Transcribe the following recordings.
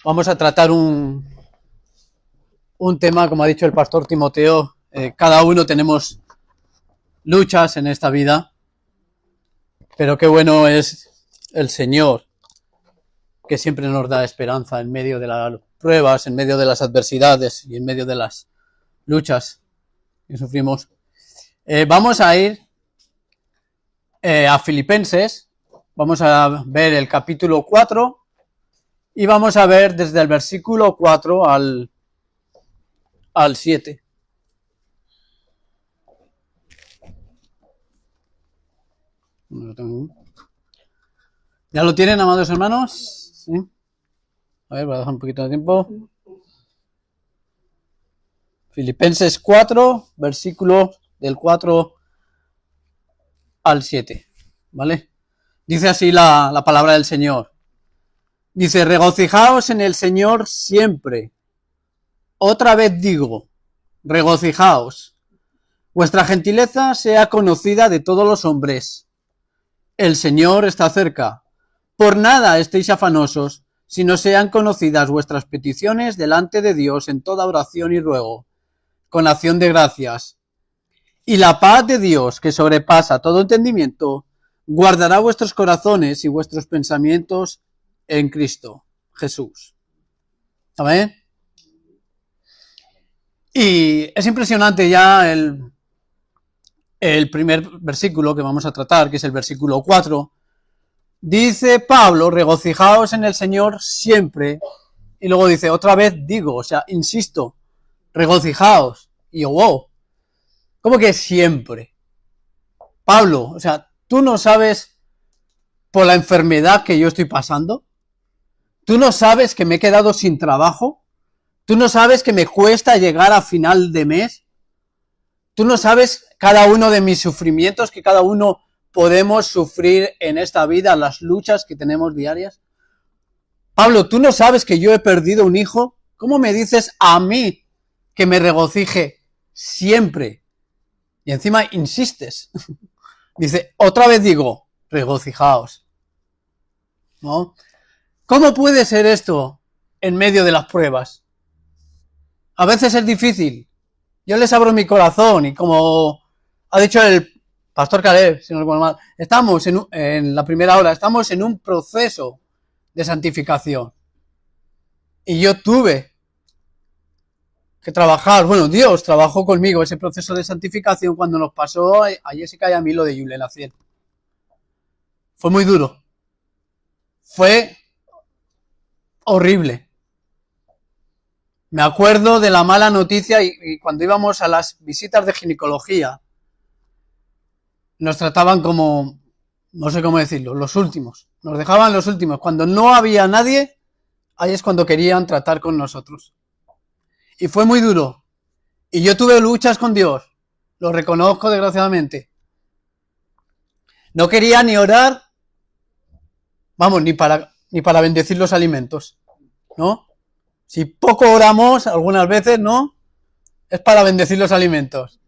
Vamos a tratar un tema, como ha dicho el pastor Timoteo. Cada uno tenemos luchas en esta vida, pero qué bueno es el Señor, que siempre nos da esperanza en medio de las pruebas, en medio de las adversidades y en medio de las luchas que sufrimos. Vamos a ir a Filipenses, vamos a ver el capítulo 4 y vamos a ver desde el versículo 4 al 7. ¿Ya lo tienen, amados hermanos? ¿Sí? A ver, voy a dejar un poquito de tiempo. Filipenses 4, versículo del 4 al 7. ¿Vale? Dice así la palabra del Señor. Dice, regocijaos en el Señor siempre. Otra vez digo, regocijaos. Vuestra gentileza sea conocida de todos los hombres. El Señor está cerca. Por nada estéis afanosos, sino sean conocidas vuestras peticiones delante de Dios en toda oración y ruego, con acción de gracias. Y la paz de Dios, que sobrepasa todo entendimiento, guardará vuestros corazones y vuestros pensamientos en Cristo Jesús. ¿Amén? Y es impresionante ya el primer versículo que vamos a tratar, que es el versículo 4. Dice Pablo, regocijaos en el Señor siempre. Y luego dice, otra vez digo, o sea, insisto, regocijaos. Y yo, wow, ¿cómo que siempre? Pablo, o sea, ¿tú no sabes por la enfermedad que yo estoy pasando? ¿Tú no sabes que me he quedado sin trabajo? ¿Tú no sabes que me cuesta llegar a final de mes? ¿Tú no sabes cada uno de mis sufrimientos, que cada uno podemos sufrir en esta vida, las luchas que tenemos diarias? Pablo, ¿tú no sabes que yo he perdido un hijo? ¿Cómo me dices a mí que me regocije siempre? Y encima insistes. Dice, otra vez digo, regocijaos. ¿No? ¿Cómo puede ser esto en medio de las pruebas? A veces es difícil. Yo les abro mi corazón y como ha dicho el pastor Caleb, si no recuerdo mal, estamos en la primera hora, estamos en un proceso de santificación. Y yo tuve que trabajar, bueno, Dios trabajó conmigo ese proceso de santificación cuando nos pasó a Jessica y a mí lo de Julen Aciel. Fue muy duro. Fue horrible. Me acuerdo de la mala noticia y cuando íbamos a las visitas de ginecología, nos trataban como, no sé cómo decirlo, los últimos. Nos dejaban los últimos. Cuando no había nadie, ahí es cuando querían tratar con nosotros. Y fue muy duro. Y yo tuve luchas con Dios. Lo reconozco desgraciadamente. No quería ni orar, vamos, ni para bendecir los alimentos, ¿no? Si poco oramos, algunas veces, ¿no? Es para bendecir los alimentos.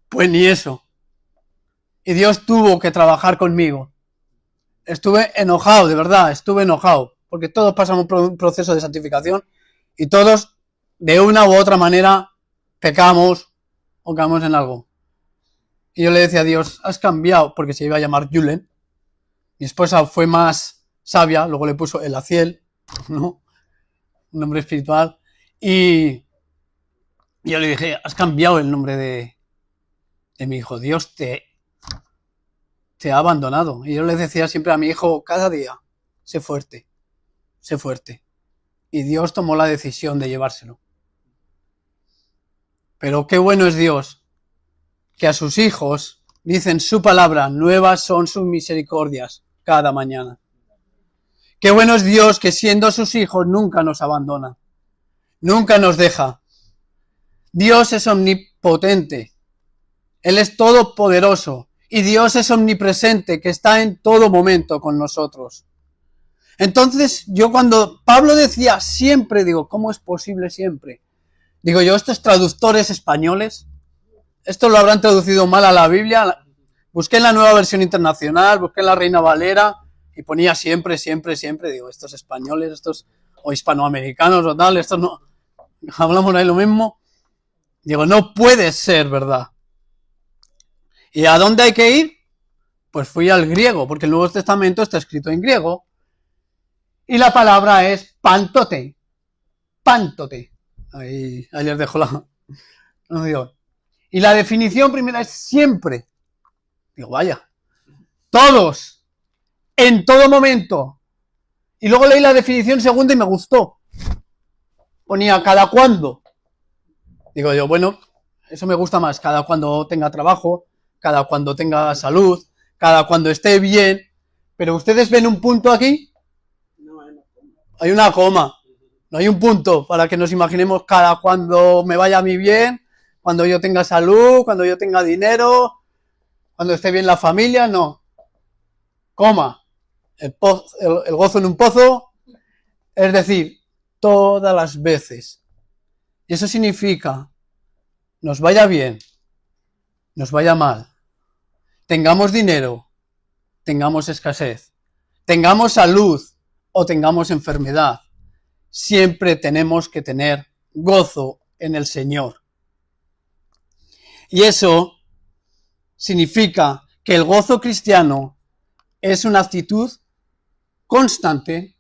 Pues ni eso. Y Dios tuvo que trabajar conmigo. Estuve enojado, de verdad, estuve enojado. Porque todos pasamos por un proceso de santificación y todos, de una u otra manera, pecamos o caemos en algo. Y yo le decía a Dios, has cambiado, porque se iba a llamar Julen. Mi esposa fue más sabia, luego le puso el Aciel, ¿no? Un nombre espiritual. Y yo le dije, has cambiado el nombre de mi hijo. Dios te ha abandonado. Y yo le decía siempre a mi hijo, cada día, sé fuerte, sé fuerte. Y Dios tomó la decisión de llevárselo. Pero qué bueno es Dios, que a sus hijos dicen su palabra, nuevas son sus misericordias cada mañana. Qué bueno es Dios que siendo sus hijos nunca nos abandona, nunca nos deja. Dios es omnipotente, Él es todopoderoso y Dios es omnipresente, que está en todo momento con nosotros. Entonces yo cuando Pablo decía siempre, digo, ¿cómo es posible siempre? Digo yo, estos traductores españoles, esto lo habrán traducido mal a la Biblia. Busqué en la Nueva Versión Internacional, busqué en la Reina Valera y ponía siempre, siempre, siempre. Digo, estos españoles, estos o hispanoamericanos o tal, esto no, hablamos ahí lo mismo. Digo, no puede ser verdad. ¿Y a dónde hay que ir? Pues fui al griego, porque el Nuevo Testamento está escrito en griego. Y la palabra es pantote. Pantote. Ahí les dejo la... No digo. Y la definición primera es siempre. Digo, vaya. Todos. En todo momento. Y luego leí la definición segunda y me gustó. Ponía cada cuándo. Digo yo, bueno, eso me gusta más. Cada cuando tenga trabajo, cada cuando tenga salud, cada cuando esté bien. Pero ustedes ven un punto aquí. Hay una coma. No hay un punto para que nos imaginemos cada cuando me vaya a mí bien, cuando yo tenga salud, cuando yo tenga dinero, cuando esté bien la familia, no. Coma. El gozo en un pozo, es decir, todas las veces. Y eso significa, nos vaya bien, nos vaya mal, tengamos dinero, tengamos escasez, tengamos salud o tengamos enfermedad. Siempre tenemos que tener gozo en el Señor. Y eso significa que el gozo cristiano es una actitud constante.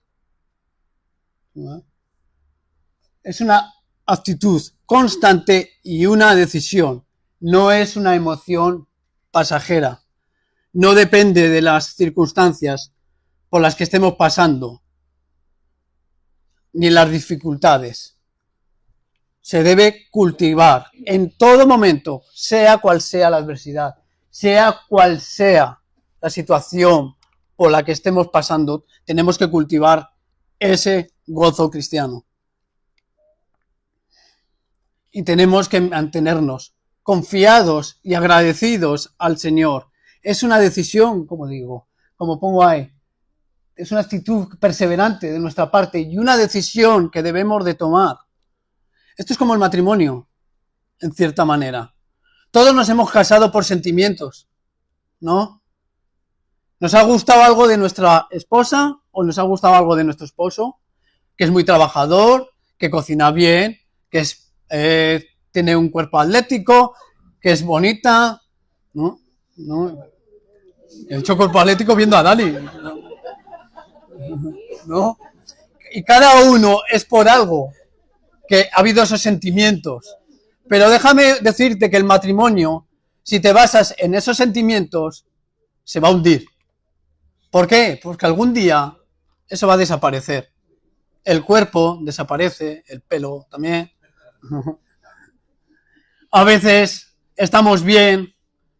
Es una actitud constante y una decisión. No es una emoción pasajera. No depende de las circunstancias por las que estemos pasando, ni las dificultades. Se debe cultivar en todo momento, sea cual sea la adversidad, sea cual sea la situación por la que estemos pasando, tenemos que cultivar ese gozo cristiano. Y tenemos que mantenernos confiados y agradecidos al Señor. Es una decisión, como digo, como pongo ahí, es una actitud perseverante de nuestra parte y una decisión que debemos de tomar. Esto es como el matrimonio, en cierta manera. Todos nos hemos casado por sentimientos, ¿no? ¿Nos ha gustado algo de nuestra esposa o nos ha gustado algo de nuestro esposo? Que es muy trabajador, que cocina bien, que es, tiene un cuerpo atlético, que es bonita, ¿no? ¿No? He hecho cuerpo atlético viendo a Dani, ¿no? Y cada uno es por algo que ha habido esos sentimientos. Pero déjame decirte que el matrimonio, si te basas en esos sentimientos, se va a hundir. ¿Por qué? Porque algún día eso va a desaparecer. El cuerpo desaparece, el pelo también. A veces estamos bien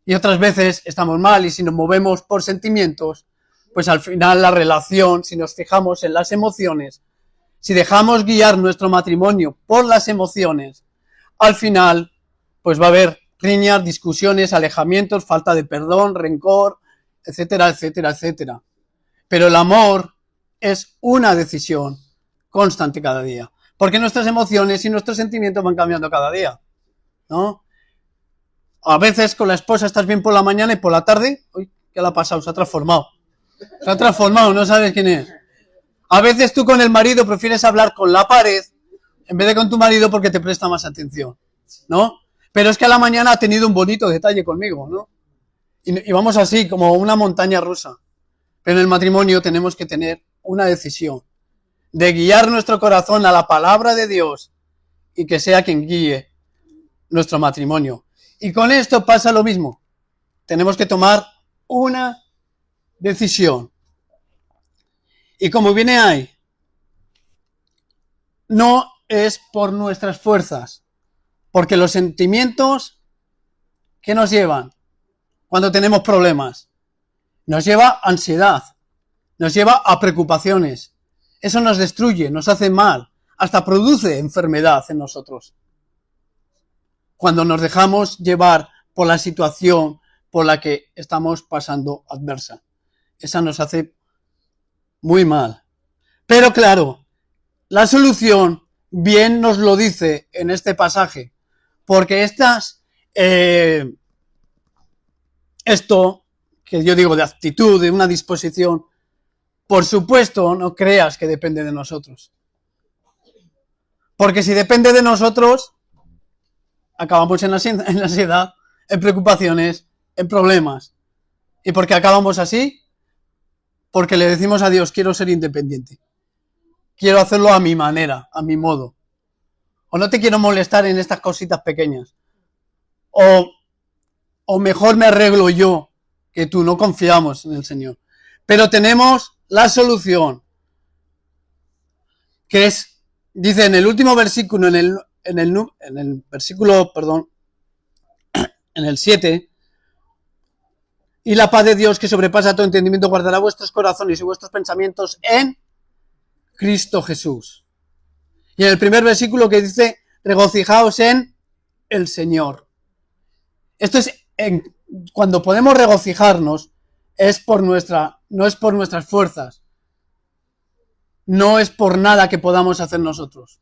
y otras veces estamos mal, y si nos movemos por sentimientos, pues al final la relación, si nos fijamos en las emociones, si dejamos guiar nuestro matrimonio por las emociones, al final pues va a haber riñas, discusiones, alejamientos, falta de perdón, rencor, etcétera, etcétera, etcétera. Pero el amor es una decisión constante cada día, porque nuestras emociones y nuestros sentimientos van cambiando cada día, ¿no? A veces con la esposa estás bien por la mañana y por la tarde, uy, ¿qué le ha pasado? Se ha transformado. Se ha transformado, no sabes quién es. A veces tú con el marido prefieres hablar con la pared en vez de con tu marido porque te presta más atención, ¿no? Pero es que a la mañana ha tenido un bonito detalle conmigo, ¿no? Y vamos así, como una montaña rusa. Pero en el matrimonio tenemos que tener una decisión de guiar nuestro corazón a la palabra de Dios y que sea quien guíe nuestro matrimonio. Y con esto pasa lo mismo. Tenemos que tomar una decisión. Y como viene ahí, no es por nuestras fuerzas, porque los sentimientos, ¿qué nos llevan cuando tenemos problemas? Nos lleva a ansiedad, nos lleva a preocupaciones. Eso nos destruye, nos hace mal, hasta produce enfermedad en nosotros. Cuando nos dejamos llevar por la situación por la que estamos pasando adversa. Esa nos hace muy mal. Pero claro, la solución bien nos lo dice en este pasaje, porque esto que yo digo de actitud, de una disposición, por supuesto no creas que depende de nosotros. Porque si depende de nosotros, acabamos en la ansiedad, en preocupaciones, en problemas. ¿Y por qué acabamos así? Porque le decimos a Dios, quiero ser independiente. Quiero hacerlo a mi manera, a mi modo. O no te quiero molestar en estas cositas pequeñas. O mejor me arreglo yo, que tú. No confiamos en el Señor. Pero tenemos la solución, que es, dice en el último versículo, en el versículo, perdón, en el 7, y la paz de Dios que sobrepasa todo entendimiento guardará vuestros corazones y vuestros pensamientos en Cristo Jesús. Y en el primer versículo que dice, regocijaos en el Señor. Esto es, cuando podemos regocijarnos, no es por nuestras fuerzas, no es por nada que podamos hacer nosotros,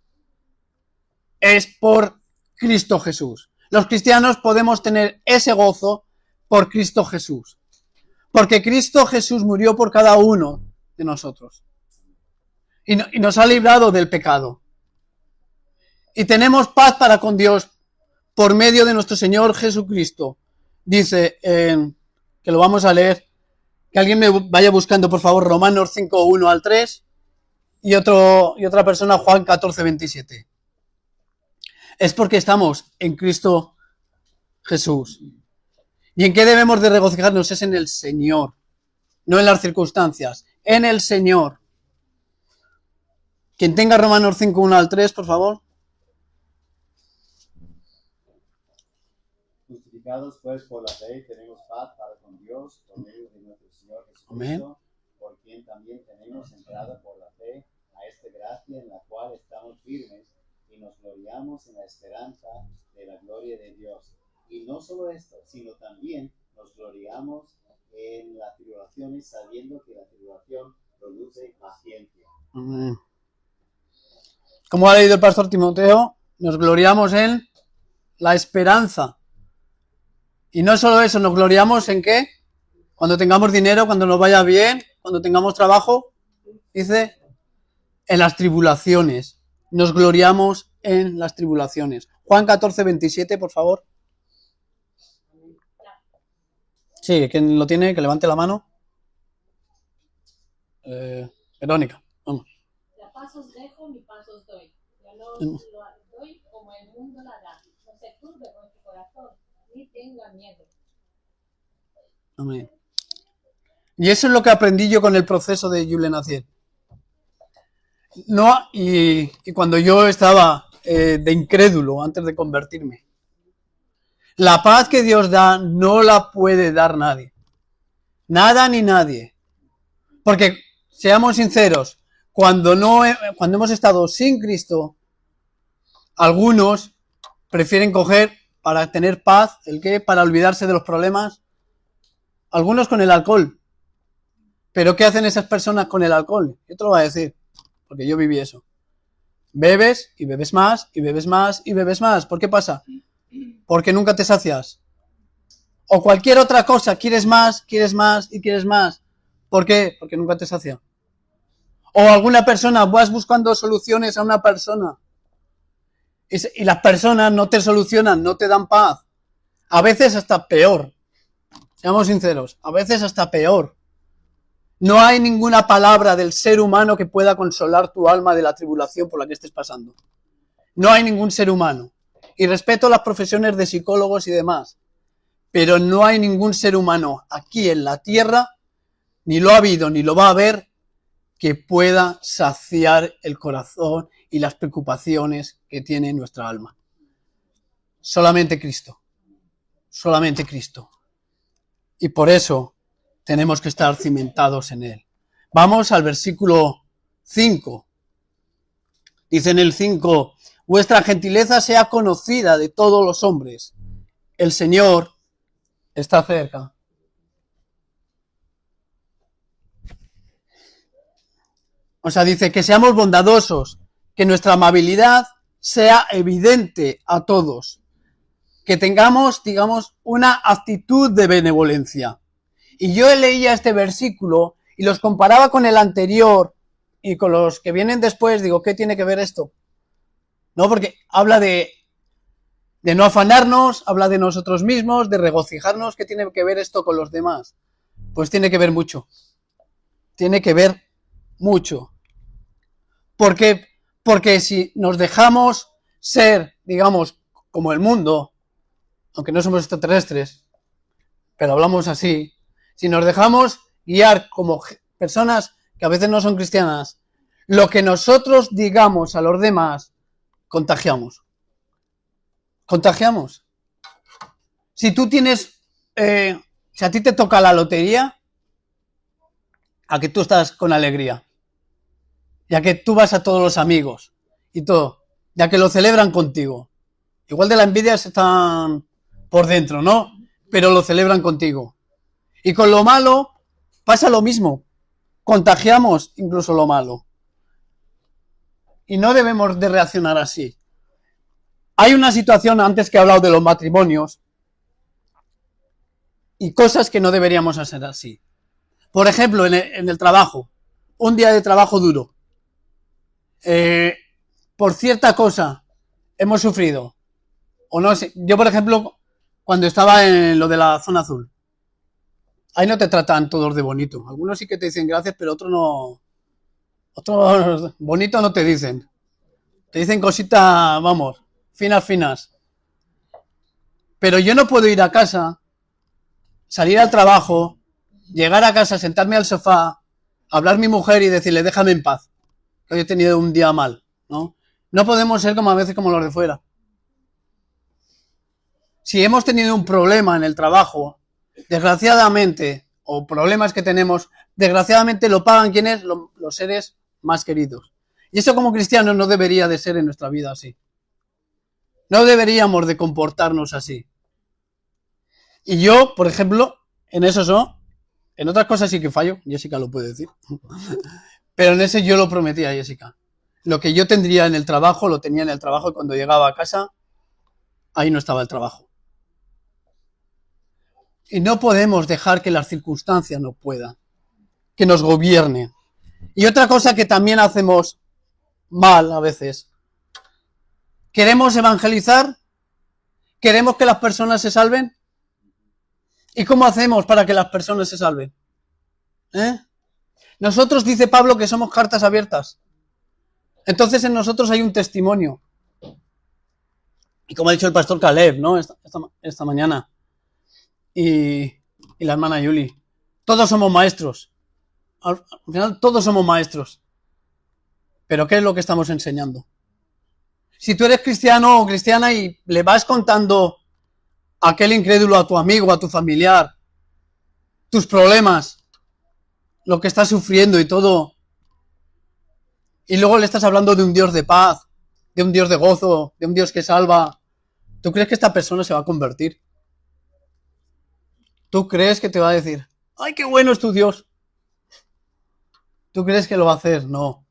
es por Cristo Jesús. Los cristianos podemos tener ese gozo por Cristo Jesús, porque Cristo Jesús murió por cada uno de nosotros y nos ha librado del pecado. Y tenemos paz para con Dios por medio de nuestro Señor Jesucristo. Dice, que lo vamos a leer, que alguien me vaya buscando, por favor, Romanos 5, 1 al 3, y otra persona, Juan 14, 27. Es porque estamos en Cristo Jesús. ¿Y en qué debemos de regocijarnos? Es en el Señor, no en las circunstancias, en el Señor. Quien tenga Romanos 5, 1 al 3, por favor. Justificados pues por la fe, tenemos paz para con Dios por medio de nuestro Señor Jesucristo, Amén. por quien también tenemos entrada por la fe a esta gracia en la cual estamos firmes y nos gloriamos en la esperanza de la gloria de Dios. Y no solo esto, sino también nos gloriamos en las tribulaciones, sabiendo que la tribulación produce paciencia. Amén. Como ha leído el pastor Timoteo, nos gloriamos en la esperanza. Y no solo eso, nos gloriamos en ¿qué? Cuando tengamos dinero, cuando nos vaya bien, cuando tengamos trabajo, dice, en las tribulaciones. Nos gloriamos en las tribulaciones. Juan 14, 27, por favor. Sí, quien lo tiene, que levante la mano. Verónica, vamos. La paz os dejo, mi paz os doy. Yo no os lo doy como el mundo la da. No se turbe vuestro corazón, ni tenga miedo. Amén. Y eso es lo que aprendí yo con el proceso de Julen Acier. No, y cuando yo estaba de incrédulo antes de convertirme. La paz que Dios da no la puede dar nadie. Nada ni nadie. Porque, seamos sinceros, cuando hemos estado sin Cristo, algunos prefieren coger para tener paz, ¿el qué? Para olvidarse de los problemas. Algunos con el alcohol. ¿Pero qué hacen esas personas con el alcohol? Yo te lo voy a decir, porque yo viví eso. Bebes y bebes más y bebes más y bebes más. ¿Por qué pasa? Porque nunca te sacias. O cualquier otra cosa, quieres más y quieres más. ¿Por qué? Porque nunca te sacia. O alguna persona, vas buscando soluciones a una persona y las personas no te solucionan, no te dan paz. A veces hasta peor. Seamos sinceros, a veces hasta peor. No hay ninguna palabra del ser humano que pueda consolar tu alma de la tribulación por la que estés pasando. No hay ningún ser humano. Y respeto las profesiones de psicólogos y demás, pero no hay ningún ser humano aquí en la tierra, ni lo ha habido ni lo va a haber, que pueda saciar el corazón y las preocupaciones que tiene nuestra alma. Solamente Cristo. Solamente Cristo. Y por eso tenemos que estar cimentados en Él. Vamos al versículo 5. Dice en el 5, vuestra gentileza sea conocida de todos los hombres. El Señor está cerca. O sea, dice que seamos bondadosos, que nuestra amabilidad sea evidente a todos, que tengamos, digamos, una actitud de benevolencia. Y yo leía este versículo y los comparaba con el anterior y con los que vienen después, digo, ¿qué tiene que ver esto? ¿no? Porque habla de no afanarnos, habla de nosotros mismos, de regocijarnos. ¿Qué tiene que ver esto con los demás? Pues tiene que ver mucho. Tiene que ver mucho. ¿Por qué? Porque si nos dejamos ser, digamos, como el mundo, aunque no somos extraterrestres, pero hablamos así, si nos dejamos guiar como personas que a veces no son cristianas, lo que nosotros digamos a los demás, contagiamos. Contagiamos. Si tú tienes, si a ti te toca la lotería, a que tú estás con alegría, ya que tú vas a todos los amigos y todo, ya que lo celebran contigo. Igual de la envidia están por dentro, ¿no? Pero lo celebran contigo. Y con lo malo pasa lo mismo. Contagiamos incluso lo malo. Y no debemos de reaccionar así. Hay una situación, antes que he hablado de los matrimonios, y cosas que no deberíamos hacer así. Por ejemplo, en el trabajo. Un día de trabajo duro. Por cierta cosa hemos sufrido. O no sé. Yo, por ejemplo, cuando estaba en lo de la zona azul, ahí no te tratan todos de bonito. Algunos sí que te dicen gracias, pero otros no. Otros bonito no te dicen. Te dicen cositas, vamos, finas. Pero yo no puedo ir a casa, salir al trabajo, llegar a casa, sentarme al sofá, hablar a mi mujer y decirle, déjame en paz. Hoy he tenido un día mal, ¿no? No podemos ser como a veces como los de fuera. Si hemos tenido un problema en el trabajo, desgraciadamente, o problemas que tenemos, desgraciadamente lo pagan quienes, los seres más queridos. Y eso como cristianos no debería de ser en nuestra vida así. No deberíamos de comportarnos así. Y yo, por ejemplo, en eso no. En otras cosas sí que fallo, Jessica lo puede decir. Pero en ese yo lo prometí a Jessica. Lo que yo tendría en el trabajo, lo tenía en el trabajo, y cuando llegaba a casa, ahí no estaba el trabajo. Y no podemos dejar que las circunstancias nos puedan, que nos gobiernen. Y otra cosa que también hacemos mal a veces. ¿Queremos evangelizar? ¿Queremos que las personas se salven? ¿Y cómo hacemos para que las personas se salven? Nosotros, dice Pablo, que somos cartas abiertas. Entonces en nosotros hay un testimonio. Y como ha dicho el pastor Caleb, ¿no? Esta mañana. Y la hermana Yuli. Todos somos maestros. Al final todos somos maestros. Pero ¿qué es lo que estamos enseñando? Si tú eres cristiano o cristiana y le vas contando a aquel incrédulo, a tu amigo, a tu familiar, tus problemas, lo que estás sufriendo y todo, y luego le estás hablando de un Dios de paz, de un Dios de gozo, de un Dios que salva, ¿tú crees que esta persona se va a convertir? ¿Tú crees que te va a decir, ¡ay, qué bueno es tu Dios! ¿Tú crees que lo va a hacer? No.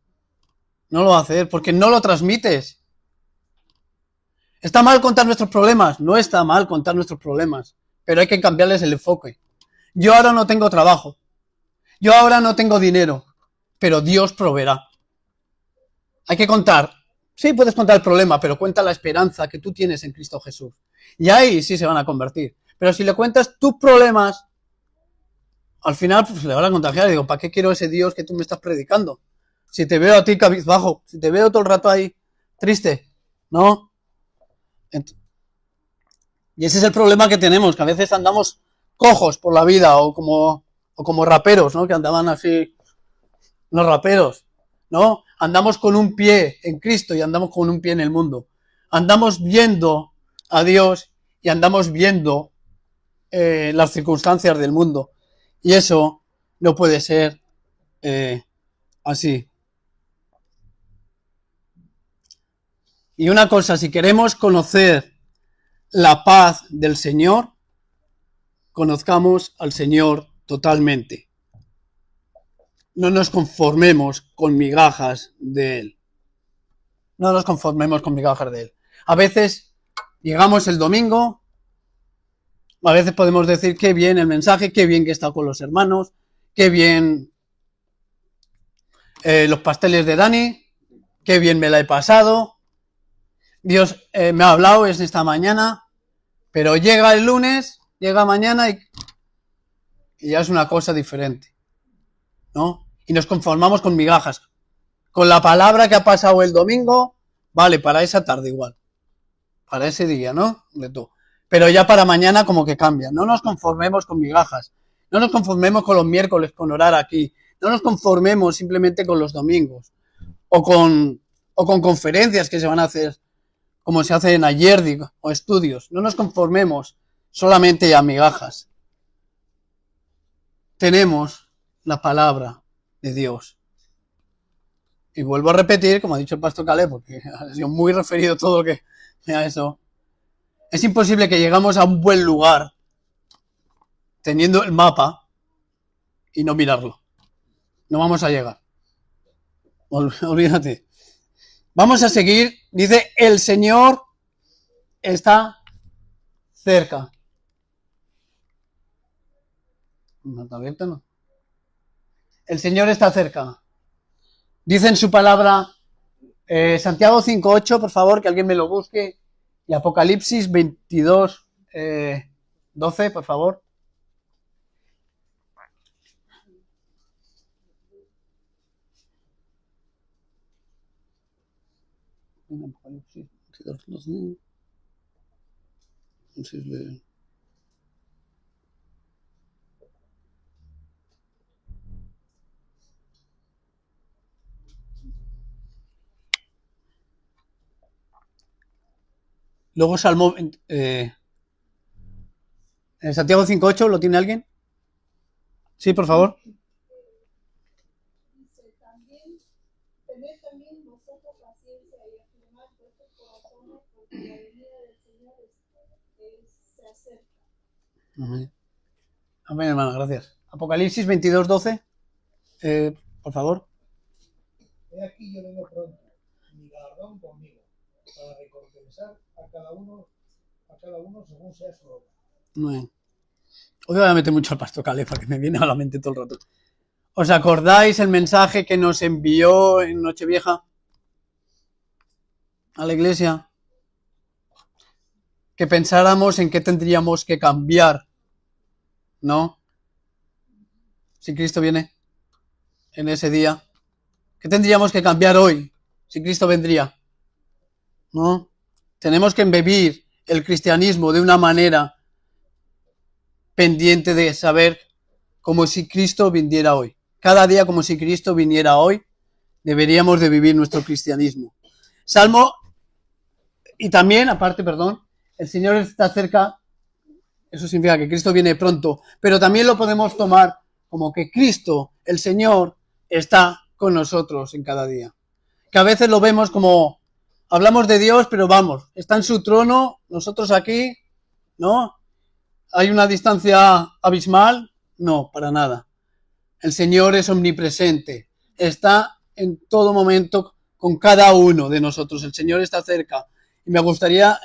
No lo va a hacer porque no lo transmites. ¿Está mal contar nuestros problemas? No está mal contar nuestros problemas, pero hay que cambiarles el enfoque. Yo ahora no tengo trabajo. Yo ahora no tengo dinero, pero Dios proveerá. Hay que contar. Sí, puedes contar el problema, pero cuenta la esperanza que tú tienes en Cristo Jesús. Y ahí sí se van a convertir. Pero si le cuentas tus problemas, al final pues le van a contagiar. Y digo, ¿para qué quiero ese Dios que tú me estás predicando? Si te veo a ti cabizbajo, si te veo todo el rato ahí triste, ¿no? Y ese es el problema que tenemos, que a veces andamos cojos por la vida o como raperos, ¿no? Que andaban así los raperos, ¿no? Andamos con un pie en Cristo y andamos con un pie en el mundo. Andamos viendo a Dios y andamos viendo las circunstancias del mundo. Y eso no puede ser así. Y una cosa, si queremos conocer la paz del Señor, conozcamos al Señor totalmente. No nos conformemos con migajas de Él. No nos conformemos con migajas de Él. A veces llegamos el domingo, a veces podemos decir qué bien el mensaje, qué bien que he estado con los hermanos, qué bien los pasteles de Dani, qué bien me la he pasado. Dios me ha hablado es esta mañana, pero llega el lunes, llega mañana y ya es una cosa diferente, ¿no? Y nos conformamos con migajas. Con la palabra que ha pasado el domingo, vale, para esa tarde igual. Para ese día, ¿no? De tú. Pero ya para mañana como que cambia. No nos conformemos con migajas. No nos conformemos con los miércoles, con orar aquí. No nos conformemos simplemente con los domingos. O con conferencias que se van a hacer, como se hacen ayer, digo, o estudios. No nos conformemos solamente a migajas. Tenemos la palabra de Dios. Y vuelvo a repetir, como ha dicho el pastor Caleb, porque ha sido muy referido todo lo que a eso. Es imposible que llegamos a un buen lugar teniendo el mapa y no mirarlo. No vamos a llegar. Olvídate. Vamos a seguir. Dice, el Señor está cerca. ¿No está abierto, no? El Señor está cerca. Dice en su palabra, Santiago 5:8, por favor, que alguien me lo busque. Y Apocalipsis 22, 12, por favor. Apocalipsis 22, 12. Luego Salmo, Santiago 5:8, ¿lo tiene alguien? Sí, por favor. Dice también, tener también vosotros paciencia y afirmar vuestros corazones porque la venida del Señor se acerca. Amén. Amén, hermano, gracias. Apocalipsis 22, 12, por favor. He aquí yo vengo pronto, mi galardón conmigo, para recompensar a cada uno según sea su obra. Amén. Hoy voy a meter mucho al pastor Caleb para que me viene a la mente todo el rato. ¿Os acordáis el mensaje que nos envió en Nochevieja a la iglesia? Que pensáramos en qué tendríamos que cambiar, ¿no? Si Cristo viene en ese día. ¿Qué tendríamos que cambiar hoy si Cristo vendría? ¿No? Tenemos que embebir el cristianismo de una manera pendiente de saber como si Cristo viniera hoy. Cada día como si Cristo viniera hoy, deberíamos de vivir nuestro cristianismo. Salmo, y también, aparte, perdón, el Señor está cerca, eso significa que Cristo viene pronto, pero también lo podemos tomar como que Cristo, el Señor, está con nosotros en cada día. Que a veces lo vemos como, hablamos de Dios, pero vamos, está en su trono, nosotros aquí, ¿no? ¿Hay una distancia abismal? No, para nada. El Señor es omnipresente, está en todo momento con cada uno de nosotros. El Señor está cerca. Y me gustaría,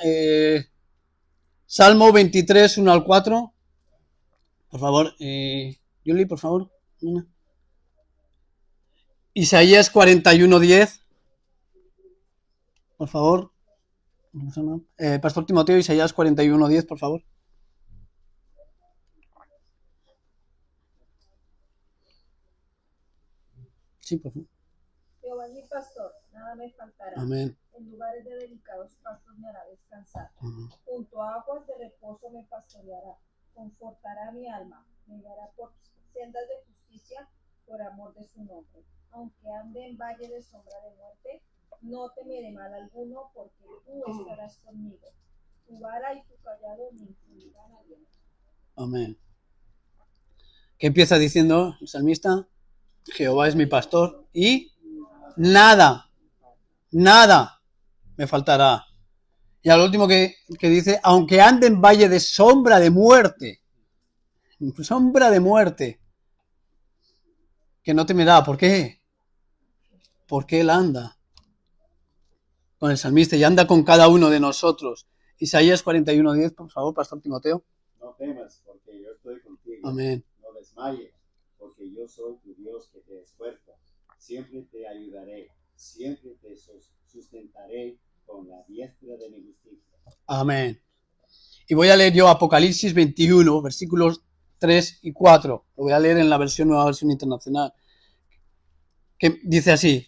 Salmo 23, 1 al 4. Por favor, Yuli, por favor. Isaías 41, 10. Por favor. Pastor Timoteo, Isaías 41, 10, por favor. Sí, por favor. Jehová es mi pastor, nada me faltará. Amén. En lugares de delicados pastos me hará descansar. Amén. Junto a aguas de reposo me pastoreará. Confortará mi alma. Me guiará por sendas de justicia por amor de su nombre. Aunque ande en valle de sombra de muerte, no temeré mal alguno, porque tú estarás conmigo. Tu vara y tu callado me infundirán aliento. Amén. ¿Qué empieza diciendo el salmista? Jehová es mi pastor y nada me faltará. Y al último que dice, aunque ande en valle de sombra de muerte, que no temerá. ¿Por qué? Porque Él anda con el salmista y anda con cada uno de nosotros. Isaías 41:10, por favor, Pastor Timoteo. No temas, porque yo estoy contigo. Amén. No desmayes, porque yo soy tu Dios que te esfuerza. Siempre te ayudaré, siempre te sustentaré con con la diestra de mi justicia. Amén. Y voy a leer yo Apocalipsis 21, versículos 3 y 4. Lo voy a leer en la nueva versión internacional. Que dice así: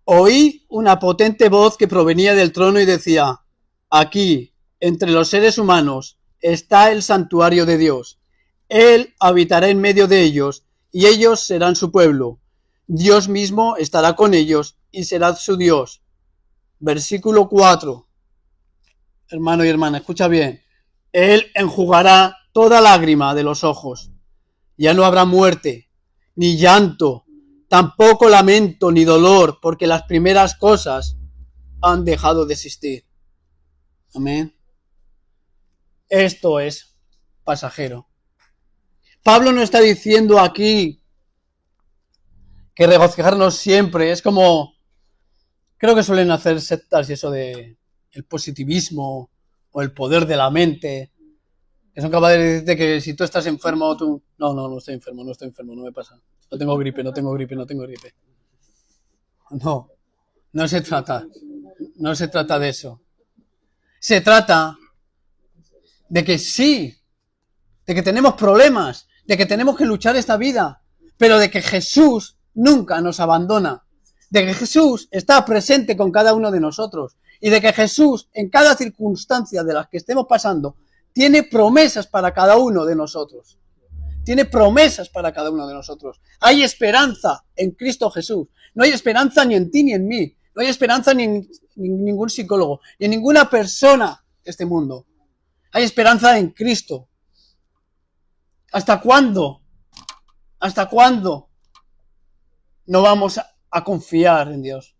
oí una potente voz que provenía del trono y decía: aquí, entre los seres humanos, está el santuario de Dios. Él habitará en medio de ellos, y ellos serán su pueblo. Dios mismo estará con ellos, y será su Dios. Versículo 4. Hermano y hermana, escucha bien. Él enjugará toda lágrima de los ojos. Ya no habrá muerte, ni llanto, tampoco lamento ni dolor, porque las primeras cosas han dejado de existir. Amén. Esto es pasajero. Pablo no está diciendo aquí que regocijarnos siempre. Es como, creo que suelen hacer sectas y eso de el positivismo o el poder de la mente, que son capaces de decirte que si tú estás enfermo, tú... No estoy enfermo, no me pasa. No tengo gripe. No se trata de eso. Se trata de que sí, de que tenemos problemas, de que tenemos que luchar esta vida, pero de que Jesús nunca nos abandona, de que Jesús está presente con cada uno de nosotros y de que Jesús en cada circunstancia de las que estemos pasando tiene promesas para cada uno de nosotros. Tiene promesas para cada uno de nosotros. Hay esperanza en Cristo Jesús. No hay esperanza ni en ti ni en mí. No hay esperanza ni en ningún psicólogo, ni en ninguna persona de este mundo. Hay esperanza en Cristo. ¿Hasta cuándo? ¿Hasta cuándo no vamos a confiar en Dios?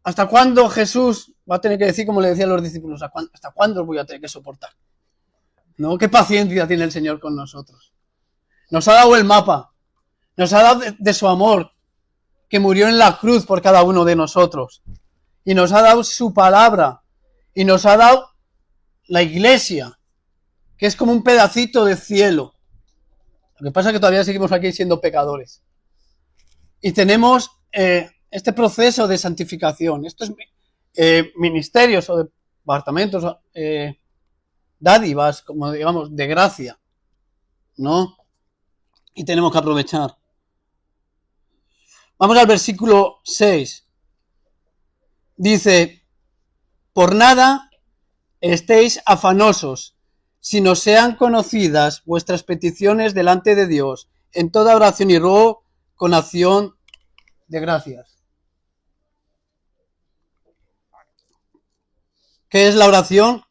¿Hasta cuándo Jesús va a tener que decir, como le decía a los discípulos, ¿hasta cuándo os voy a tener que soportar? ¿No? ¿Qué paciencia tiene el Señor con nosotros? Nos ha dado el mapa, nos ha dado de su amor, que murió en la cruz por cada uno de nosotros, y nos ha dado su palabra, y nos ha dado la iglesia, que es como un pedacito de cielo. Lo que pasa es que todavía seguimos aquí siendo pecadores. Y tenemos este proceso de santificación, estos ministerios o departamentos, dádivas, como digamos, de gracia, ¿no? Y tenemos que aprovechar. Vamos al versículo 6. Dice: por nada estéis afanosos, sino sean conocidas vuestras peticiones delante de Dios, en toda oración y ruego con acción de gracias. ¿Qué es la oración?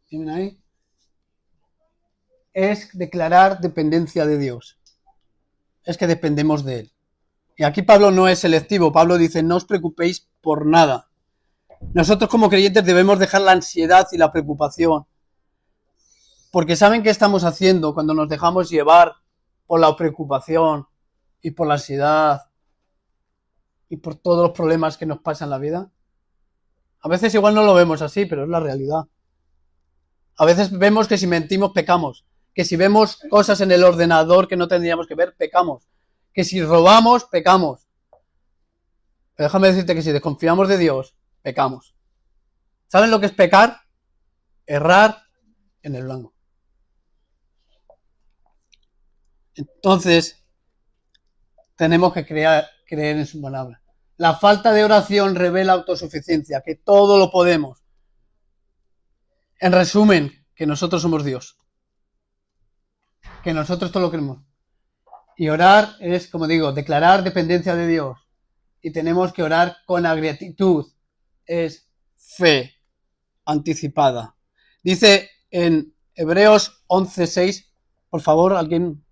¿Tienen ahí? Es declarar dependencia de Dios. Es que dependemos de Él. Y aquí Pablo no es selectivo. Pablo dice: no os preocupéis por nada. Nosotros como creyentes debemos dejar la ansiedad y la preocupación. Porque ¿saben qué estamos haciendo cuando nos dejamos llevar por la preocupación y por la ansiedad y por todos los problemas que nos pasan en la vida? A veces igual no lo vemos así, pero es la realidad. A veces vemos que si mentimos, pecamos. Que si vemos cosas en el ordenador que no tendríamos que ver, pecamos. Que si robamos, pecamos. Pero déjame decirte que si desconfiamos de Dios, pecamos. ¿Saben lo que es pecar? Errar en el blanco. Entonces, tenemos que creer en su palabra. La falta de oración revela autosuficiencia, que todo lo podemos. En resumen, que nosotros somos Dios. Que nosotros todo lo queremos. Y orar es, como digo, declarar dependencia de Dios. Y tenemos que orar con gratitud. Es fe anticipada. Dice en Hebreos 11:6, por favor, alguien.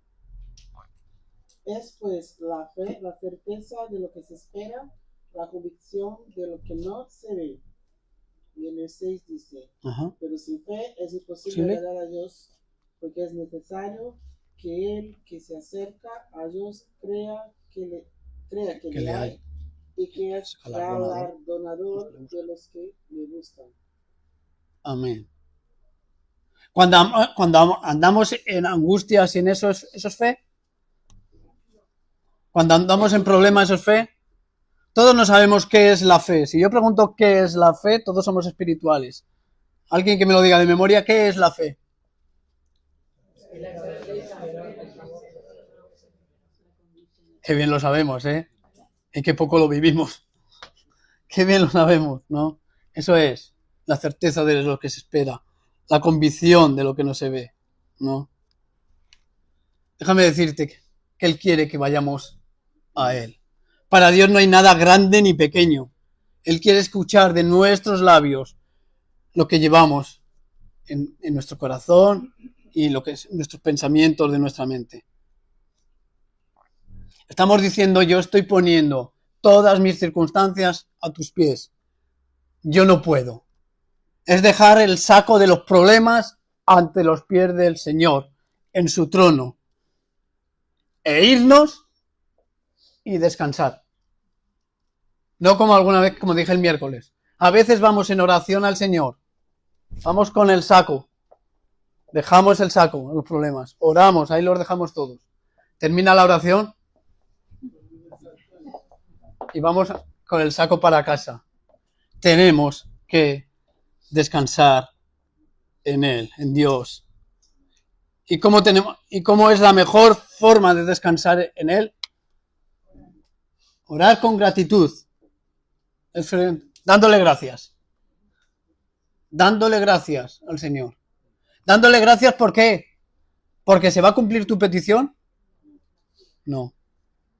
Es pues la fe, la certeza de lo que se espera, la convicción de lo que no se ve. Y en el 6 dice: pero sin fe es imposible agradar a Dios, porque es necesario que el que se acerca a Dios crea que le hay y que es galardonador de los que le buscan. Amén. Cuando andamos en angustias y en eso es fe. Cuando andamos en problemas, ¿eso es fe? Todos no sabemos qué es la fe. Si yo pregunto qué es la fe, todos somos espirituales. Alguien que me lo diga de memoria, ¿qué es la fe? Qué bien lo sabemos, ¿eh? Y qué poco lo vivimos. Qué bien lo sabemos, ¿no? Eso es la certeza de lo que se espera, la convicción de lo que no se ve, ¿no? Déjame decirte que Él quiere que vayamos a Él. Para Dios no hay nada grande ni pequeño. Él quiere escuchar de nuestros labios lo que llevamos en nuestro corazón y lo que es nuestros pensamientos de nuestra mente. Estamos diciendo, yo estoy poniendo todas mis circunstancias a tus pies. Yo no puedo. Es dejar el saco de los problemas ante los pies del Señor, en su trono, e irnos y descansar. No como alguna vez, como dije el miércoles. A veces vamos en oración al Señor. Vamos con el saco. Dejamos el saco, los problemas. Oramos, ahí los dejamos todos. Termina la oración y vamos con el saco para casa. Tenemos que descansar en Él, en Dios. ¿Y cómo es la mejor forma de descansar en Él? Orar con gratitud. Dándole gracias. Dándole gracias al Señor. Dándole gracias, ¿por qué? ¿Porque se va a cumplir tu petición? No.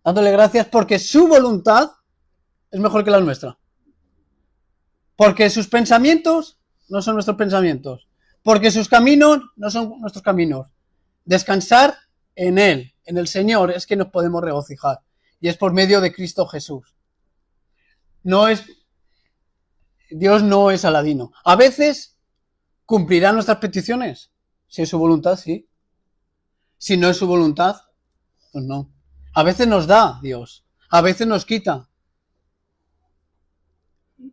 Dándole gracias porque su voluntad es mejor que la nuestra. Porque sus pensamientos no son nuestros pensamientos. Porque sus caminos no son nuestros caminos. Descansar en Él, en el Señor, es que nos podemos regocijar. Y es por medio de Cristo Jesús. Dios no es Aladino. A veces cumplirá nuestras peticiones. Si es su voluntad, sí. Si no es su voluntad, pues no. A veces nos da Dios. A veces nos quita.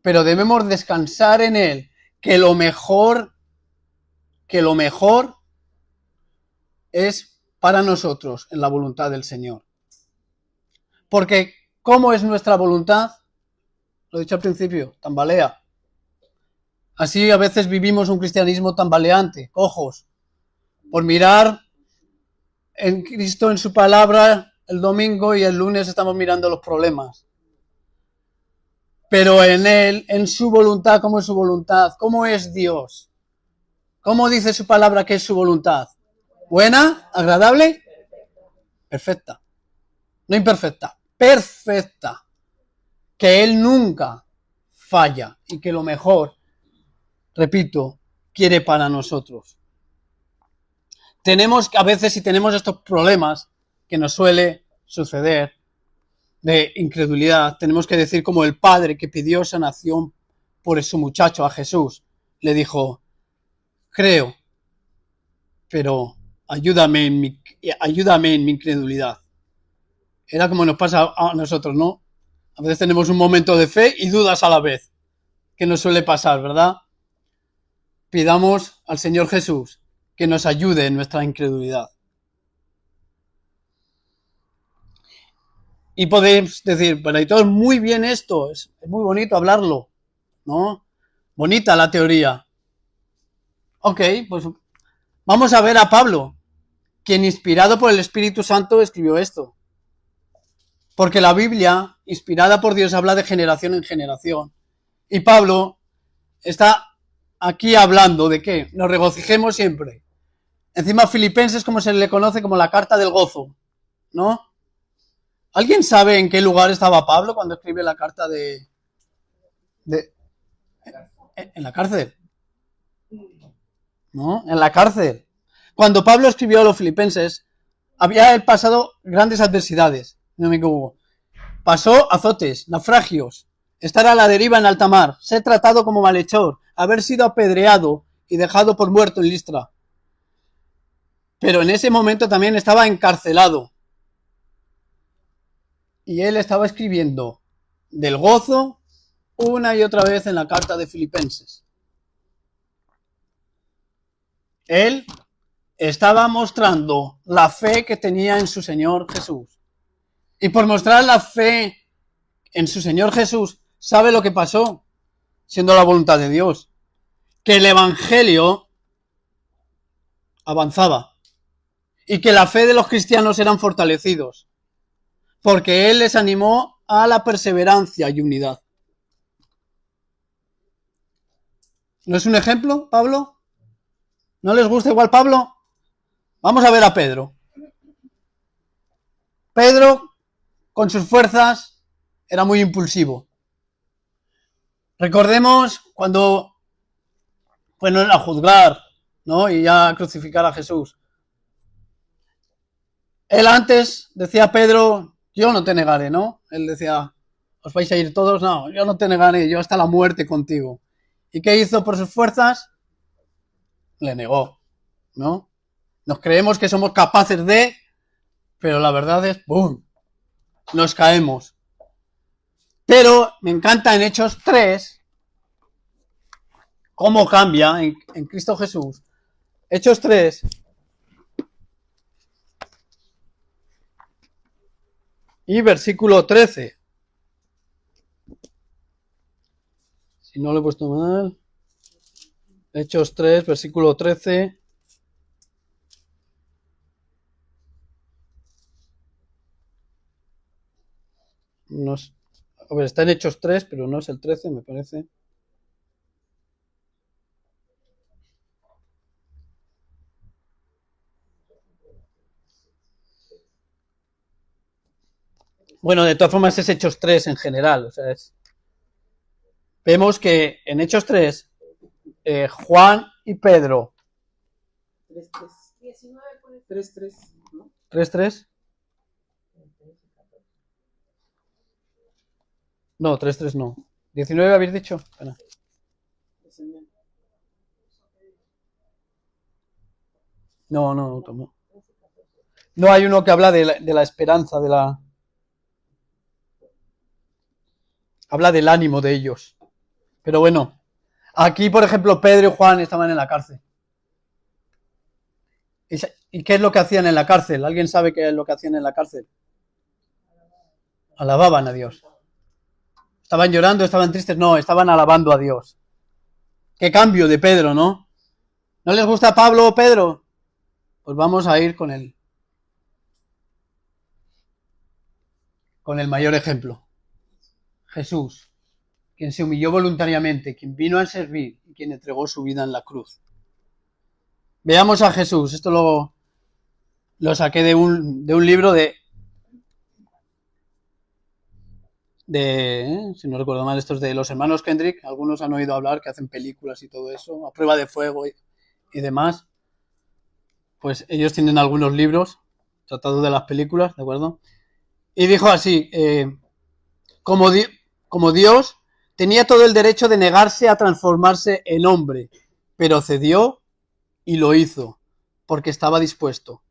Pero debemos descansar en Él. Que lo mejor es para nosotros en la voluntad del Señor. Porque, ¿cómo es nuestra voluntad? Lo he dicho al principio, tambalea. Así a veces vivimos un cristianismo tambaleante, cojos, por mirar en Cristo, en su palabra, el domingo y el lunes estamos mirando los problemas. Pero en Él, en su voluntad, ¿cómo es su voluntad? ¿Cómo es Dios? ¿Cómo dice su palabra que es su voluntad? ¿Buena? ¿Agradable? Perfecta. No imperfecta, perfecta. Que Él nunca falla y que lo mejor, repito, quiere para nosotros. A veces si tenemos estos problemas que nos suele suceder de incredulidad, tenemos que decir como el padre que pidió sanación por su muchacho a Jesús, le dijo, creo, pero ayúdame en mi incredulidad. Era como nos pasa a nosotros, ¿no? A veces tenemos un momento de fe y dudas a la vez, que nos suele pasar, ¿verdad? Pidamos al Señor Jesús que nos ayude en nuestra incredulidad. Y podéis decir, bueno, y todo es muy bien esto, es muy bonito hablarlo, ¿no? Bonita la teoría. Ok, pues vamos a ver a Pablo, quien inspirado por el Espíritu Santo escribió esto. Porque la Biblia, inspirada por Dios, habla de generación en generación. Y Pablo está aquí hablando de que nos regocijemos siempre. Encima Filipenses, como se le conoce como la carta del gozo, ¿no? ¿Alguien sabe en qué lugar estaba Pablo cuando escribe la carta en la cárcel? ¿No? En la cárcel. Cuando Pablo escribió a los Filipenses, había él pasado grandes adversidades. No me equivoco. Pasó azotes, naufragios, estar a la deriva en alta mar, ser tratado como malhechor, haber sido apedreado y dejado por muerto en Listra. Pero en ese momento también estaba encarcelado. Y él estaba escribiendo del gozo una y otra vez en la carta de Filipenses. Él estaba mostrando la fe que tenía en su Señor Jesús. Y por mostrar la fe en su Señor Jesús, sabe lo que pasó, siendo la voluntad de Dios, que el Evangelio avanzaba y que la fe de los cristianos eran fortalecidos, porque Él les animó a la perseverancia y unidad. ¿No es un ejemplo, Pablo? ¿No les gusta igual Pablo? Vamos a ver a Pedro. Pedro, con sus fuerzas, era muy impulsivo. Recordemos cuando fueron a juzgar, ¿no? Y ya a crucificar a Jesús. Él antes decía a Pedro, yo no te negaré, ¿no? Él decía, ¿os vais a ir todos? No, yo no te negaré, yo hasta la muerte contigo. ¿Y qué hizo por sus fuerzas? Le negó, ¿no? Nos creemos que somos capaces de, pero la verdad es, ¡boom!, nos caemos. Pero me encanta en Hechos 3 cómo cambia en Cristo Jesús. Hechos 3 y versículo 13. Si no lo he puesto mal. Hechos 3, versículo 13. No es, a ver, está en Hechos 3, pero no es el 13, me parece. Bueno, de todas formas es Hechos 3 en general. O sea, vemos que en Hechos 3, Juan y Pedro. 3.3. 3.3, ¿no? 3.3. No, 3.3 no. 19 habéis dicho. Bueno. No. No hay uno que habla de la esperanza, habla del ánimo de ellos. Pero bueno, aquí por ejemplo Pedro y Juan estaban en la cárcel. ¿Y qué es lo que hacían en la cárcel? ¿Alguien sabe qué es lo que hacían en la cárcel? Alababan a Dios. ¿Estaban llorando? ¿Estaban tristes? No, estaban alabando a Dios. Qué cambio de Pedro, ¿no? ¿No les gusta Pablo o Pedro? Pues vamos a ir con el mayor ejemplo. Jesús, quien se humilló voluntariamente, quien vino a servir y quien entregó su vida en la cruz. Veamos a Jesús. Esto lo saqué de un libro si no recuerdo mal, estos de los hermanos Kendrick. Algunos han oído hablar que hacen películas y todo eso, a prueba de fuego y demás. Pues ellos tienen algunos libros tratados de las películas, ¿de acuerdo? Y dijo así, como Dios tenía todo el derecho de negarse a transformarse en hombre, pero cedió y lo hizo, porque estaba dispuesto.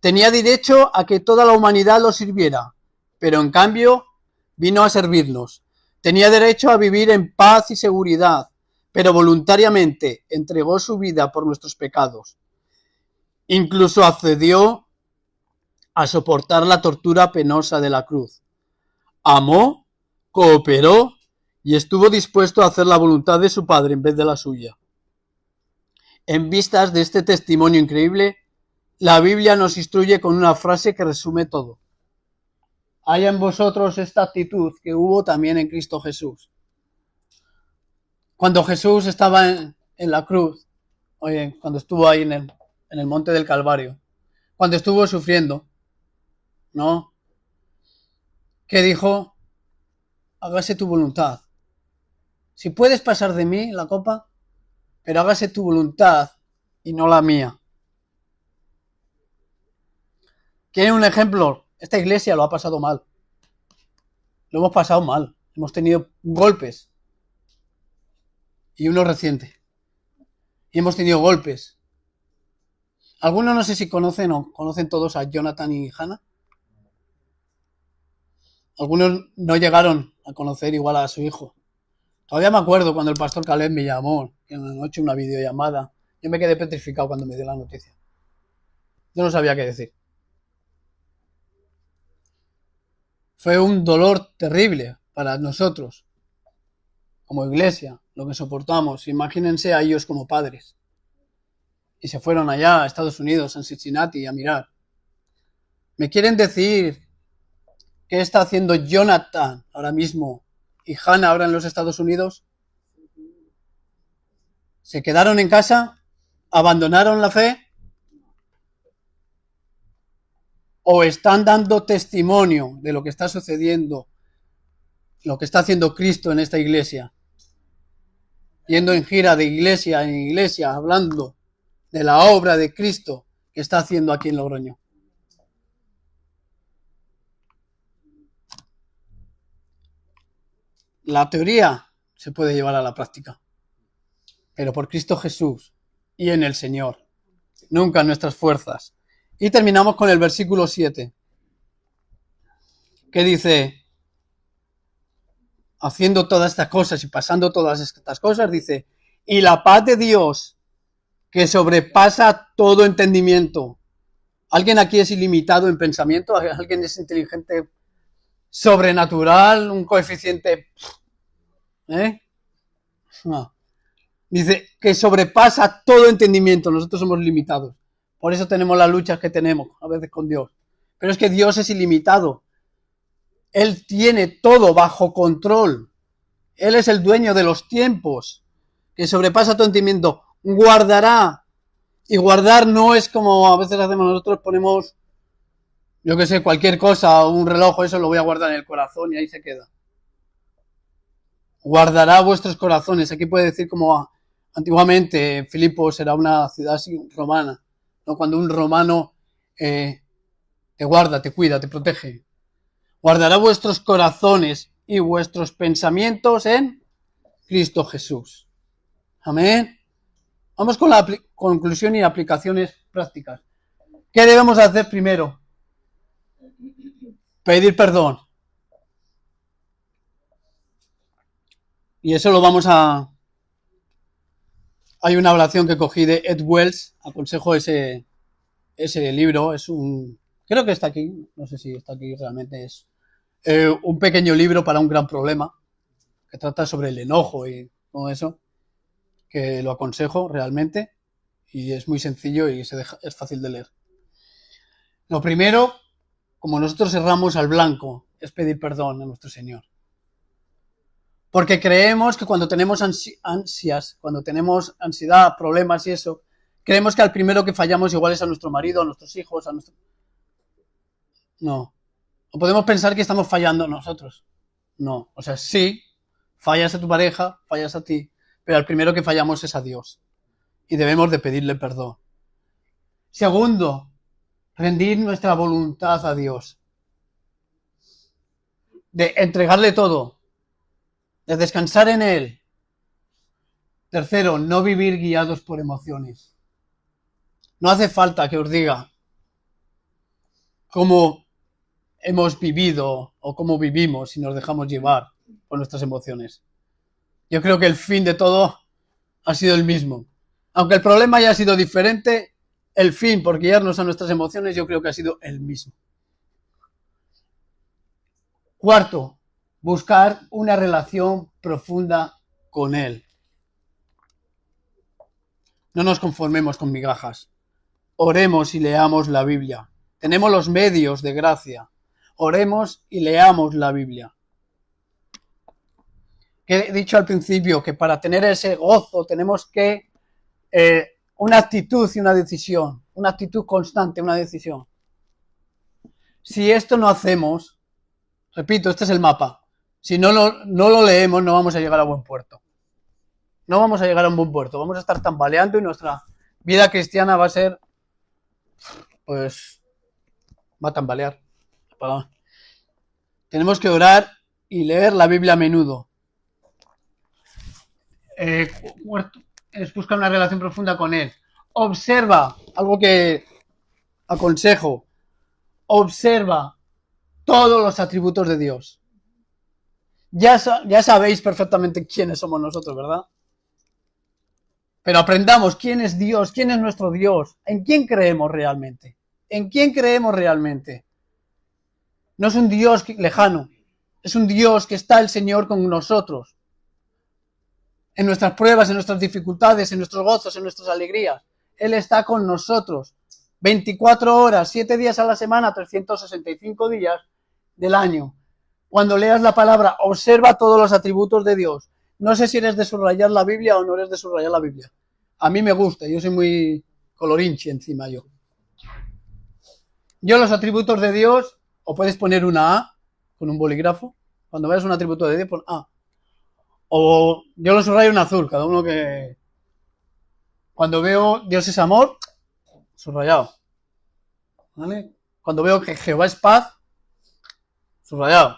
Tenía derecho a que toda la humanidad lo sirviera, pero en cambio vino a servirnos. Tenía derecho a vivir en paz y seguridad, pero voluntariamente entregó su vida por nuestros pecados. Incluso accedió a soportar la tortura penosa de la cruz. Amó, cooperó y estuvo dispuesto a hacer la voluntad de su Padre en vez de la suya. En vistas de este testimonio increíble, la Biblia nos instruye con una frase que resume todo. Haya en vosotros esta actitud que hubo también en Cristo Jesús. Cuando Jesús estaba en la cruz, cuando estuvo ahí en el monte del Calvario, cuando estuvo sufriendo, ¿no? ¿Qué dijo? Hágase tu voluntad. Si puedes pasar de mí la copa, pero hágase tu voluntad y no la mía. ¿Quieren un ejemplo? Esta iglesia lo ha pasado mal. Lo hemos pasado mal. Hemos tenido golpes. Y uno reciente. Y hemos tenido golpes. Algunos no sé si conocen todos a Jonathan y Hannah. Algunos no llegaron a conocer igual a su hijo. Todavía me acuerdo cuando el pastor Caleb me llamó, en una noche, una videollamada. Yo me quedé petrificado cuando me dio la noticia. Yo no sabía qué decir. Fue un dolor terrible, para nosotros, como iglesia, lo que soportamos. Imagínense a ellos como padres. Y se fueron allá a Estados Unidos, en Cincinnati, a mirar. ¿Me quieren decir qué está haciendo Jonathan ahora mismo y Hannah ahora en los Estados Unidos? ¿Se quedaron en casa? ¿Abandonaron la fe? ¿O están dando testimonio de lo que está sucediendo, lo que está haciendo Cristo en esta iglesia? Yendo en gira de iglesia en iglesia, hablando de la obra de Cristo que está haciendo aquí en Logroño. La teoría se puede llevar a la práctica, pero por Cristo Jesús y en el Señor, nunca en nuestras fuerzas. Y terminamos con el versículo 7, que dice, haciendo todas estas cosas y pasando todas estas cosas, dice, y la paz de Dios, que sobrepasa todo entendimiento. ¿Alguien aquí es ilimitado en pensamiento? ¿Alguien es inteligente, sobrenatural, un coeficiente? No. Dice que sobrepasa todo entendimiento. Nosotros somos limitados. Por eso tenemos las luchas que tenemos a veces con Dios. Pero es que Dios es ilimitado. Él tiene todo bajo control. Él es el dueño de los tiempos. Que sobrepasa todo entendimiento. Guardará. Y guardar no es como a veces hacemos nosotros, ponemos, yo que sé, cualquier cosa, un reloj, eso lo voy a guardar en el corazón y ahí se queda. Guardará vuestros corazones. Aquí puede decir como antiguamente Filipos era una ciudad romana, ¿no? Cuando un romano te guarda, te cuida, te protege. Guardará vuestros corazones y vuestros pensamientos en Cristo Jesús. Amén. Vamos con la conclusión y aplicaciones prácticas. ¿Qué debemos hacer primero? Pedir perdón. Y eso lo vamos a... Hay una oración que cogí de Ed Wells, aconsejo ese libro, es un... Creo que está aquí, no sé si está aquí realmente, es un pequeño libro para un gran problema, que trata sobre el enojo y todo eso, que lo aconsejo realmente, y es muy sencillo y es fácil de leer. Lo primero, como nosotros cerramos al blanco, es pedir perdón a nuestro Señor. Porque creemos que cuando tenemos ansias, cuando tenemos ansiedad, problemas y eso, creemos que al primero que fallamos igual es a nuestro marido, a nuestros hijos, a nuestro... No. O podemos pensar que estamos fallando nosotros. No. O sea, sí, fallas a tu pareja, fallas a ti, pero al primero que fallamos es a Dios. Y debemos de pedirle perdón. Segundo, rendir nuestra voluntad a Dios. De entregarle todo. De descansar en Él. Tercero, no vivir guiados por emociones. No hace falta que os diga cómo hemos vivido o cómo vivimos si nos dejamos llevar por nuestras emociones. Yo creo que el fin de todo ha sido el mismo. Aunque el problema haya sido diferente, el fin por guiarnos a nuestras emociones yo creo que ha sido el mismo. Cuarto, buscar una relación profunda con Él. No nos conformemos con migajas. Oremos y leamos la Biblia. Tenemos los medios de gracia. Oremos y leamos la Biblia. He dicho al principio que para tener ese gozo tenemos que una actitud y una decisión. Una actitud constante, una decisión. Si esto no hacemos, repito, este es el mapa. Si no lo leemos, no vamos a llegar a buen puerto. No vamos a llegar a un buen puerto. Vamos a estar tambaleando y nuestra vida cristiana va a ser, pues, va a tambalear. Tenemos que orar y leer la Biblia a menudo. Cuarto, es buscar una relación profunda con Él. Observa, algo que aconsejo, observa todos los atributos de Dios. Ya sabéis perfectamente quiénes somos nosotros, ¿verdad? Pero aprendamos quién es Dios, quién es nuestro Dios, en quién creemos realmente. ¿En quién creemos realmente? No es un Dios lejano, Es un Dios que está el Señor con nosotros. En nuestras pruebas, en nuestras dificultades, en nuestros gozos, en nuestras alegrías. Él está con nosotros. 24 horas, 7 días a la semana, 365 días del año. Cuando leas la palabra, observa todos los atributos de Dios. No sé si eres de subrayar la Biblia o no eres de subrayar la Biblia. A mí me gusta, yo soy muy colorinchi encima yo. Yo los atributos de Dios, o puedes poner una A con un bolígrafo. Cuando veas un atributo de Dios, pon A. O yo lo subrayo en azul, cada uno que... Cuando veo Dios es amor, subrayado. ¿Vale? Cuando veo que Jehová es paz, subrayado.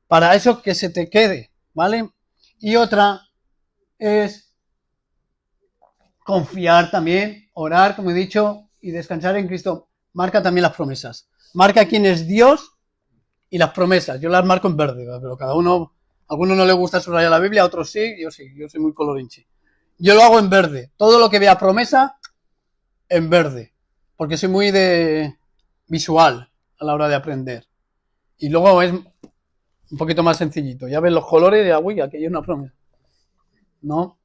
Para eso que se te quede, ¿vale? Y otra es confiar también, orar, como he dicho, y descansar en Cristo. Marca también las promesas. Marca quién es Dios y las promesas. Yo las marco en verde, pero cada uno, a algunos no les gusta subrayar la Biblia, a otros sí, yo soy muy colorinche. Yo lo hago en verde. Todo lo que vea promesa, en verde. Porque soy muy de visual a la hora de aprender. Y luego es un poquito más sencillito. Ya ves los colores y uy, aquí hay una promesa. ¿No?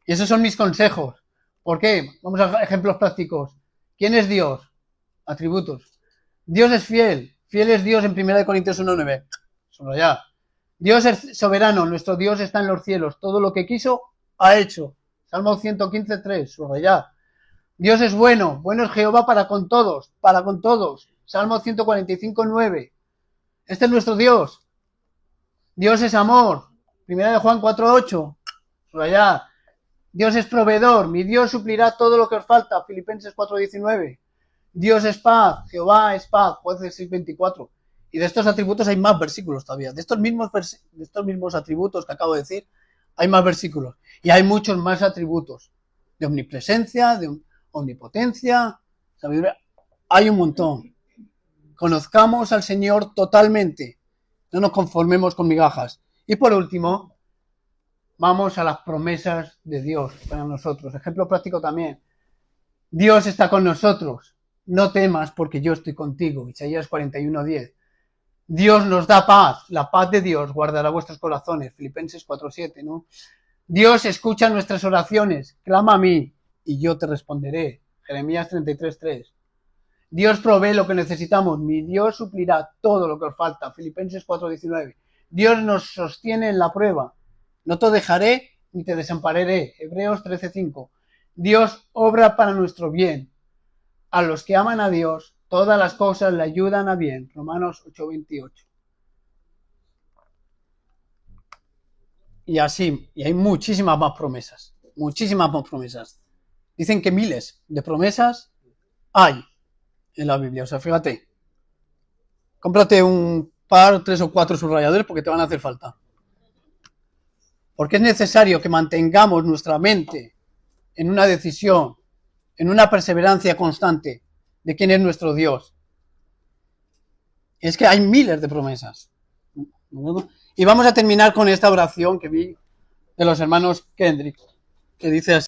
Y esos son mis consejos. ¿Por qué? Vamos a ejemplos prácticos. ¿Quién es Dios? Atributos. Dios es fiel. Fiel es Dios en 1 Corintios 1:9. Subrayar. Dios es soberano. Nuestro Dios está en los cielos. Todo lo que quiso, ha hecho. Salmo 115:3. Subrayar. Dios es bueno. Bueno es Jehová para con todos. Para con todos. Salmo 145:9. Este es nuestro Dios. Dios es amor. 1 Juan 4:8. Subrayar. Dios es proveedor. Mi Dios suplirá todo lo que os falta. Filipenses 4:19. Dios es paz. Jehová es paz. Jueces 6:24. Y de estos atributos hay más versículos todavía. De estos mismos atributos que acabo de decir, hay más versículos. Y hay muchos más atributos. De omnipresencia, de omnipotencia, sabiduría. Hay un montón. Conozcamos al Señor totalmente. No nos conformemos con migajas. Y por último, vamos a las promesas de Dios para nosotros. Ejemplo práctico también. Dios está con nosotros. No temas porque yo estoy contigo. Isaías 41:10. Dios nos da paz. La paz de Dios guardará vuestros corazones. Filipenses 4:7, ¿no? Dios escucha nuestras oraciones. Clama a mí y yo te responderé. Jeremías 33:3. Dios provee lo que necesitamos. Mi Dios suplirá todo lo que os falta. Filipenses 4:19. Dios nos sostiene en la prueba. No te dejaré ni te desampararé. Hebreos 13:5. Dios obra para nuestro bien. A los que aman a Dios, todas las cosas le ayudan a bien. Romanos 8:28. Y así, y hay muchísimas más promesas. Muchísimas más promesas. Dicen que miles de promesas hay en la Biblia. O sea, fíjate. Cómprate un par, 3 o 4 subrayadores porque te van a hacer falta. Porque es necesario que mantengamos nuestra mente en una decisión, en una perseverancia constante de quién es nuestro Dios. Es que hay miles de promesas. Y vamos a terminar con esta oración que vi de los hermanos Kendrick, que dice así.